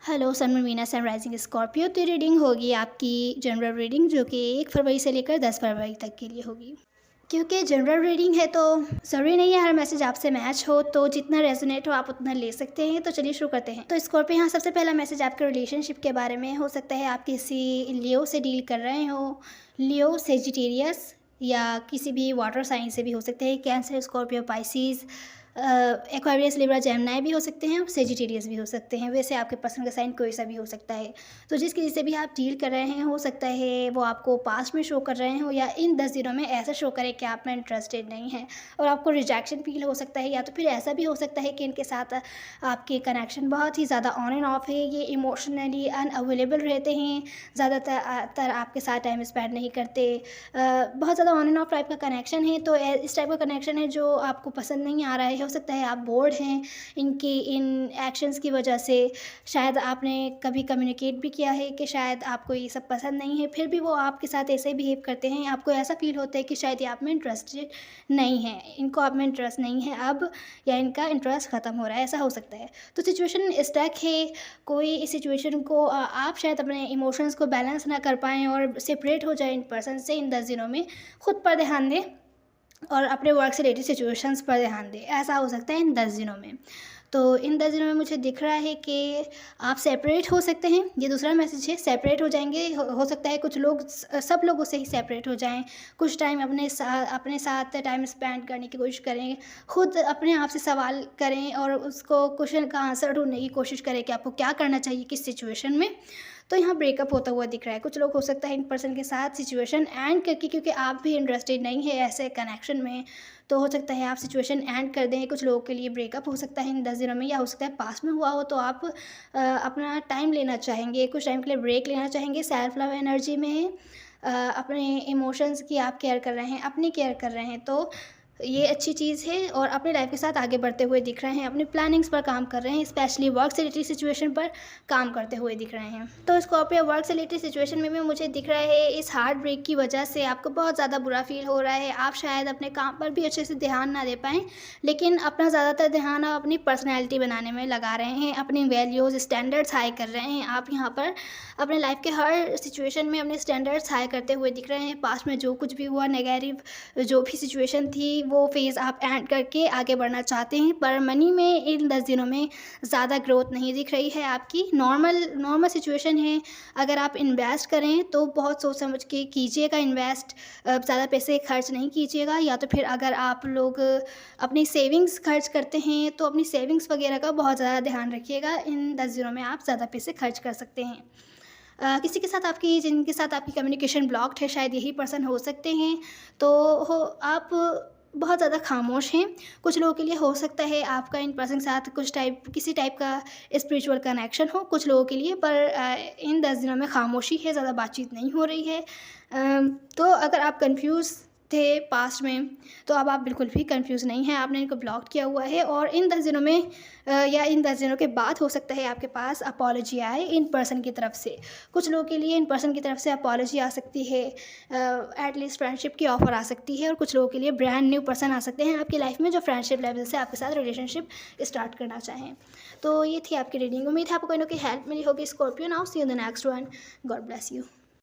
Hello sun moon Venus and rising Scorpio. तो reading होगी आपकी जनरल रीडिंग, जो कि 1 फरवरी से लेकर 10 फरवरी तक के लिए होगी। क्योंकि जनरल रीडिंग है तो ज़रूरी नहीं है हर मैसेज आपसे मैच हो, तो जितना रेजोनेट हो आप उतना ले सकते हैं। तो चलिए शुरू करते हैं। तो स्कॉर्पियो, यहाँ सबसे पहला मैसेज आपके रिलेशनशिप के बारे में हो सकता है। आप किसी लियो से डील कर रहे हो, लियो, सेजिटेरियस या किसी भी वाटर साइन से भी हो सकते हैं। Cancer, Scorpio, Pisces, Aquarius, Libra, Gemini भी हो सकते हैं और सेजिटेरियस भी हो सकते हैं। वैसे आपके पसंद का साइन कोई सा भी हो सकता है। तो जिस किसी से भी आप डील कर रहे हैं, हो सकता है वो आपको पास्ट में शो कर रहे हो या इन 10 दिनों में ऐसा शो करें कि आप में इंटरेस्टेड नहीं है और आपको रिजेक्शन फील हो सकता है। या तो फिर ऐसा भी हो सकता है कि इनके साथ आपके कनेक्शन बहुत ही ज़्यादा ऑन एंड ऑफ है। ये इमोशनली अनअवेलेबल रहते हैं, ज़्यादातर आपके साथ टाइम स्पेंड नहीं करते। बहुत ज़्यादा ऑन एंड ऑफ टाइप का कनेक्शन है। तो इस टाइप का कनेक्शन है जो आपको पसंद नहीं आ रहा है। हो सकता है आप बोर्ड हैं इनकी इन एक्शंस की वजह से। शायद आपने कभी कम्युनिकेट भी किया है कि शायद आपको ये सब पसंद नहीं है, फिर भी वो आपके साथ ऐसे बिहेव करते हैं। आपको ऐसा फील होता है कि शायद ये आप में इंटरेस्टेड नहीं है, इनको आप में इंटरेस्ट नहीं है अब, या इनका इंटरेस्ट ख़त्म हो रहा है, ऐसा हो सकता है। तो सिचुएशन स्टक है। कोई इस सिचुएशन को आप शायद अपने इमोशंस को बैलेंस ना कर पाएँ और सेपरेट हो जाए इन पर्सन से इन 10 दिनों में। खुद पर ध्यान दें और अपने वर्क से रिलेटेड सिचुएशंस पर ध्यान दें, ऐसा हो सकता है इन 10 दिनों में। तो इन 10 दिनों में मुझे दिख रहा है कि आप सेपरेट हो सकते हैं। ये दूसरा मैसेज है, सेपरेट हो जाएंगे। हो सकता है कुछ लोग सब लोगों से ही सेपरेट हो जाएं। कुछ टाइम अपने साथ टाइम स्पेंड करने की कोशिश करें। खुद अपने आप से सवाल करें और उसको क्वेश्चन का आंसर ढूंढने की कोशिश करें कि आपको क्या करना चाहिए किस सिचुएशन में। तो यहाँ ब्रेकअप होता हुआ दिख रहा है। कुछ लोग हो सकता है इन पर्सन के साथ सिचुएशन एंड करके, क्योंकि आप भी इंटरेस्टेड नहीं है ऐसे कनेक्शन में, तो हो सकता है आप सिचुएशन एंड कर दें। कुछ लोगों के लिए ब्रेकअप हो सकता है इन 10 दिनों में, या हो सकता है पास में हुआ हो तो आप अपना टाइम लेना चाहेंगे, कुछ टाइम के लिए ब्रेक लेना चाहेंगे। सेल्फ लव एनर्जी में है। अपने इमोशंस की आप केयर कर रहे हैं, अपनी केयर कर रहे हैं, तो ये अच्छी चीज़ है। और अपने लाइफ के साथ आगे बढ़ते हुए दिख रहे हैं, अपनी प्लानिंग्स पर काम कर रहे हैं, स्पेशली वर्क से रिलेटेड सिचुएशन पर काम करते हुए दिख रहे हैं। तो स्कॉर्पियो, वर्क से रिलेटेड सिचुएशन में भी मुझे दिख रहा है इस हार्ट ब्रेक की वजह से आपको बहुत ज़्यादा बुरा फील हो रहा है। आप शायद अपने काम पर भी अच्छे से ध्यान ना दे पाएँ, लेकिन अपना ज़्यादातर ध्यान आप अपनी पर्सनैलिटी बनाने में लगा रहे हैं, अपनी वैल्यूज़, स्टैंडर्ड्स हाई कर रहे हैं। आप यहाँ पर अपने लाइफ के हर सिचुएशन में अपने स्टैंडर्ड्स हाई करते हुए दिख रहे हैं। पास्ट में जो कुछ भी हुआ, नेगेटिव जो भी सिचुएशन थी, वो फेज़ आप एंड करके आगे बढ़ना चाहते हैं। पर मनी में इन 10 दिनों में ज़्यादा ग्रोथ नहीं दिख रही है आपकी। नॉर्मल सिचुएशन है। अगर आप इन्वेस्ट करें तो बहुत सोच समझ के कीजिएगा इन्वेस्ट, ज़्यादा पैसे खर्च नहीं कीजिएगा। या तो फिर अगर आप लोग अपनी सेविंग्स खर्च करते हैं तो अपनी सेविंग्स वगैरह का बहुत ज़्यादा ध्यान रखिएगा। इन 10 दिनों में आप ज़्यादा पैसे खर्च कर सकते हैं। किसी के साथ आपकी जिनके साथ आपकी कम्युनिकेशन ब्लॉक्ड है, शायद यही पर्सन हो सकते हैं। तो आप बहुत ज़्यादा खामोश हैं। कुछ लोगों के लिए हो सकता है आपका इन पर्सन के साथ किसी टाइप का स्पिरिचुअल कनेक्शन हो कुछ लोगों के लिए, पर इन 10 दिनों में खामोशी है, ज़्यादा बातचीत नहीं हो रही है। तो अगर आप कंफ्यूज थे पास्ट में, तो अब आप बिल्कुल भी कंफ्यूज नहीं हैं। आपने इनको ब्लॉक किया हुआ है और इन 10 दिनों में या इन 10 दिनों के बाद हो सकता है आपके पास अपॉलॉजी आए इन पर्सन की तरफ से। कुछ लोगों के लिए इन पर्सन की तरफ से अपॉलॉजी आ सकती है, एटलीस्ट फ्रेंडशिप की ऑफ़र आ सकती है। और कुछ लोगों के लिए ब्रांड न्यू पर्सन आ सकते हैं आपकी लाइफ में, जो फ्रेंडशिप लेवल से आपके साथ रिलेशनशिप स्टार्ट करना चाहें। तो ये थी आपकी रीडिंग। उम्मीद है आपको कोई ना कोई हेल्प मिली होगी Scorpio. Now see you in the next one. God bless you.